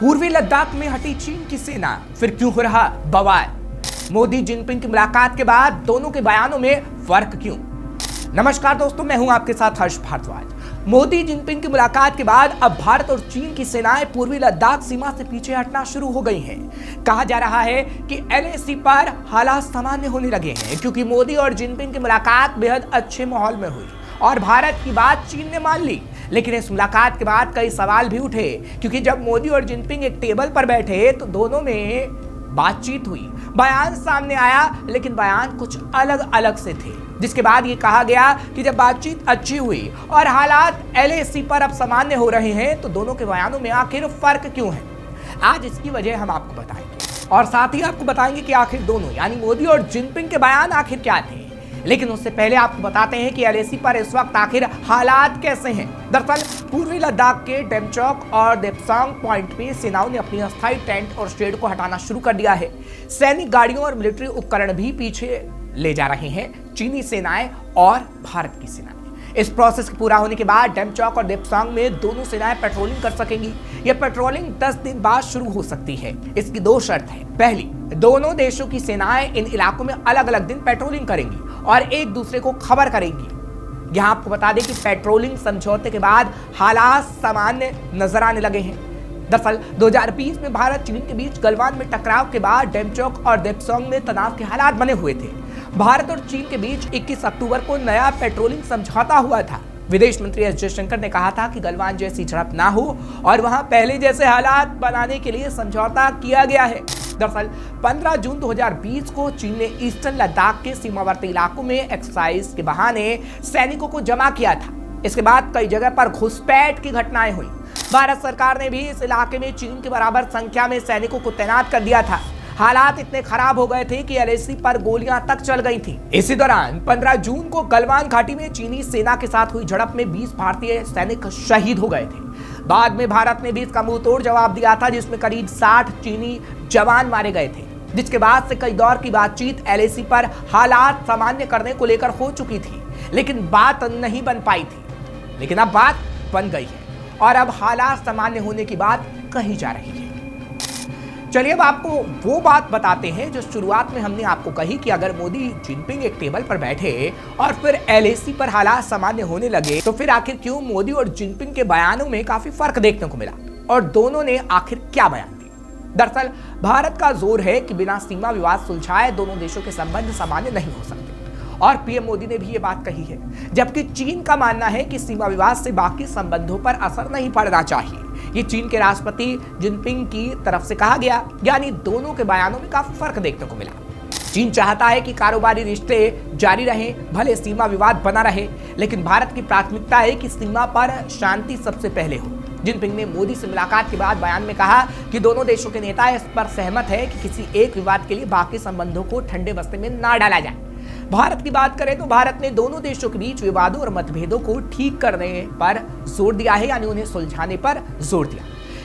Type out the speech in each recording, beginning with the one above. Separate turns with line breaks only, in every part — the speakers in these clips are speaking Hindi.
पूर्वी लद्दाख में हटी चीन की सेना, फिर क्यों हो रहा बवाल? मोदी जिनपिंग की मुलाकात के बाद दोनों के बयानों में फर्क क्यों? नमस्कार दोस्तों, मैं हूं आपके साथ हर्ष भारद्वाज। मोदी जिनपिंग की मुलाकात के बाद अब भारत और चीन की सेनाएं पूर्वी लद्दाख सीमा से पीछे हटना शुरू हो गई हैं। कहा जा रहा है कि LAC पर हालात सामान्य होने लगे हैं, क्योंकि मोदी और जिनपिंग की मुलाकात बेहद अच्छे माहौल में हुई और भारत की बात चीन ने मान ली। लेकिन इस मुलाकात के बाद कई सवाल भी उठे, क्योंकि जब मोदी और जिनपिंग एक टेबल पर बैठे तो दोनों में बातचीत हुई, बयान सामने आया, लेकिन बयान कुछ अलग अलग से थे। जिसके बाद ये कहा गया कि जब बातचीत अच्छी हुई और हालात LAC पर अब सामान्य हो रहे हैं तो दोनों के बयानों में आखिर फर्क क्यों है? आज इसकी वजह हम आपको बताएंगे और साथ ही आपको बताएंगे कि आखिर दोनों यानी मोदी और जिनपिंग के बयान आखिर क्या थे। लेकिन उससे पहले आपको बताते हैं कि LAC पर इस वक्त आखिर हालात कैसे हैं। दरअसल पूर्वी लद्दाख के डेमचौक और देपसांग पॉइंट पे सेनाओं ने अपनी अस्थायी टेंट और शेड को हटाना शुरू कर दिया है। सैनिक गाड़ियों और मिलिट्री उपकरण भी पीछे ले जा रहे हैं चीनी सेनाएं और भारत की सेनाएं। इस प्रोसेस के पूरा होने के बाद डेमचौक और देपसांग में दोनों सेनाएं पेट्रोलिंग कर सकेंगी। यह पेट्रोलिंग 10 दिन बाद शुरू हो सकती है। इसकी दो शर्त है। पहली, दोनों देशों की सेनाएं इन इलाकों में अलग अलग दिन पेट्रोलिंग करेंगी और एक दूसरे को खबर करेंगी। यहां आपको बता दें कि पेट्रोलिंग समझौते के बाद हालात सामान्य नजर आने लगे हैं। दरअसल 2020 में भारत चीन के बीच गलवान में टकराव के बाद डेमचौक और देपसांग में तनाव के हालात बने हुए थे। भारत और चीन के बीच 21 अक्टूबर को नया पेट्रोलिंग समझौता हुआ था। विदेश मंत्री एस जयशंकर ने कहा था कि गलवान जैसी झड़प ना हो और वहां पहले जैसे हालात बनाने के लिए समझौता किया गया है। दरअसल 15 जून 2020 को चीन ने ईस्टर्न लद्दाख के सीमावर्ती इलाकों में एक्सरसाइज के बहाने सैनिकों को जमा किया था। इसके बाद कई जगह पर घुसपैठ की घटनाएं हुई। भारत सरकार ने भी इस इलाके में चीन के बराबर संख्या में सैनिकों को तैनात कर दिया था। हालात इतने खराब हो गए थे कि LAC पर गोलियां तक चल गई थी। इसी दौरान 15 जून को गलवान घाटी में चीनी सेना के साथ हुई झड़प में 20 भारतीय सैनिक शहीद हो गए थे। बाद में भारत ने भी इसका मुंहतोड़ जवाब दिया था, जिसमें करीब 60 चीनी जवान मारे गए थे। जिसके बाद से कई दौर की बातचीत LAC पर हालात सामान्य करने को लेकर हो चुकी थी, लेकिन बात नहीं बन पाई थी। लेकिन अब बात बन गई है और अब हालात सामान्य होने की बात कही जा रही है। चलिए अब आपको वो बात बताते हैं जो शुरुआत में हमने आपको कही कि अगर मोदी जिनपिंग एक टेबल पर बैठे और फिर LAC पर हालात सामान्य होने लगे तो फिर आखिर क्यों मोदी और जिनपिंग के बयानों में काफी फर्क देखने को मिला और दोनों ने आखिर क्या बयान दिए। दरअसल भारत का जोर है कि बिना सीमा विवाद सुलझाए दोनों देशों के संबंध सामान्य नहीं हो सकते और PM मोदी ने भी ये बात कही है, जबकि चीन का मानना है कि सीमा विवाद से बाकी संबंधों पर असर नहीं पड़ना चाहिए। ये चीन के राष्ट्रपति जिनपिंग की तरफ से कहा गया, यानी दोनों के बयानों में काफी फर्क देखने को मिला। चीन चाहता है कि कारोबारी रिश्ते जारी रहें, भले सीमा विवाद बना रहे, लेकिन भारत की प्राथमिकता है कि सीमा पर शांति सबसे पहले हो। जिनपिंग ने मोदी से मुलाकात के बाद बयान में कहा कि दोनों देशों के नेता इस पर सहमत है कि किसी एक विवाद के लिए बाकी संबंधों को ठंडे बस्ते में ना डाला जाए। भारत की बात करें तो भारत ने दोनों देशों के बीच विवादों और मतभेदों को ठीक करने पर जोर दिया है, यानी उन्हें सुलझाने पर जोर दिया।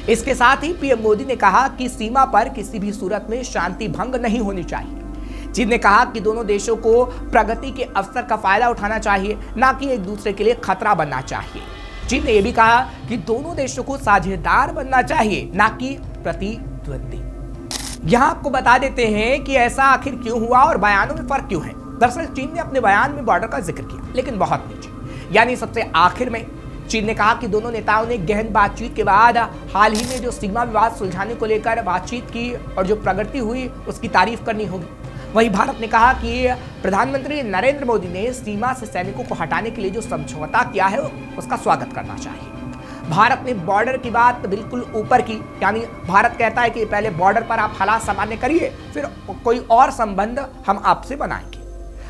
इसके साथ ही PM मोदी ने कहा कि सीमा पर किसी भी सूरत में शांति भंग नहीं होनी चाहिए। चीन ने कहा कि दोनों देशों को प्रगति के अवसर का फायदा उठाना चाहिए, ना कि एक दूसरे के लिए खतरा बनना चाहिए। चीन ने यह भी कहा कि दोनों देशों को साझेदार बनना चाहिए, ना कि प्रतिद्वंदी। यहां आपको बता देते हैं कि ऐसा आखिर क्यों हुआ और बयानों में फर्क क्यों है। दरअसल चीन ने अपने बयान में बॉर्डर का जिक्र किया, लेकिन बहुत नीचे, यानी सबसे आखिर में। चीन ने कहा कि दोनों नेताओं ने गहन बातचीत के बाद हाल ही में जो सीमा विवाद सुलझाने को लेकर बातचीत की और जो प्रगति हुई उसकी तारीफ करनी होगी। वहीं भारत ने कहा कि प्रधानमंत्री नरेंद्र मोदी ने सीमा से सैनिकों को हटाने के लिए जो समझौता किया है उसका स्वागत करना चाहिए। भारत ने बॉर्डर की बात बिल्कुल ऊपर की, यानी भारत कहता है कि पहले बॉर्डर पर आप हालात सामान्य करिए, फिर कोई और संबंध हम आपसे बनाएंगे।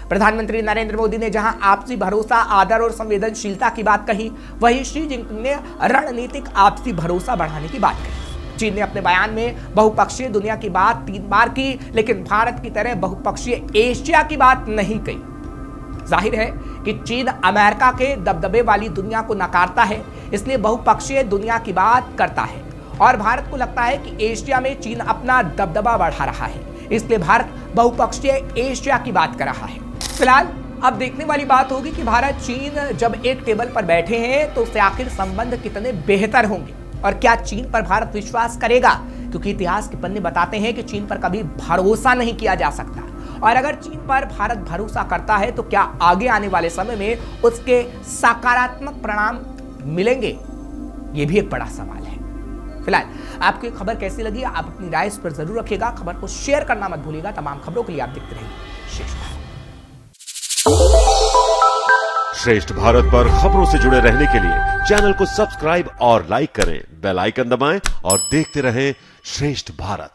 प्रधानमंत्री नरेंद्र मोदी ने जहां आपसी भरोसा, आदर और संवेदनशीलता की बात कही, वहीं शी जिनपिंग ने रणनीतिक आपसी भरोसा बढ़ाने की बात कही। चीन ने अपने बयान में बहुपक्षीय दुनिया की बात 3 बार की, लेकिन भारत की तरह बहुपक्षीय एशिया की बात नहीं कही। जाहिर है कि चीन अमेरिका के दबदबे वाली दुनिया को नकारता है, इसलिए बहुपक्षीय दुनिया की बात करता है और भारत को लगता है कि एशिया में चीन अपना दबदबा बढ़ा रहा है, इसलिए भारत बहुपक्षीय एशिया की बात कर रहा है। फिलहाल अब देखने वाली बात होगी कि भारत चीन जब एक टेबल पर बैठे हैं तो उससे आखिर संबंध कितने बेहतर होंगे। और क्या चीन पर भारत विश्वास करेगा? क्योंकि इतिहास के पन्ने बताते हैं कि चीन पर कभी भरोसा नहीं किया जा सकता, और अगर चीन पर भारत भरोसा करता है तो क्या आगे आने वाले समय में उसके सकारात्मक परिणाम मिलेंगे? यह भी एक बड़ा सवाल है। फिलहाल आपको ये खबर कैसी लगी, आप अपनी राय इस पर जरूर रखिएगा। खबर को शेयर करना मत भूलिएगा। तमाम खबरों के लिए आप देखते रहिए श्रेष्ठ भारत।
श्रेष्ठ भारत पर खबरों से जुड़े रहने के लिए चैनल को सब्सक्राइब और लाइक करें, बेल आइकन दबाएं और देखते रहें श्रेष्ठ भारत।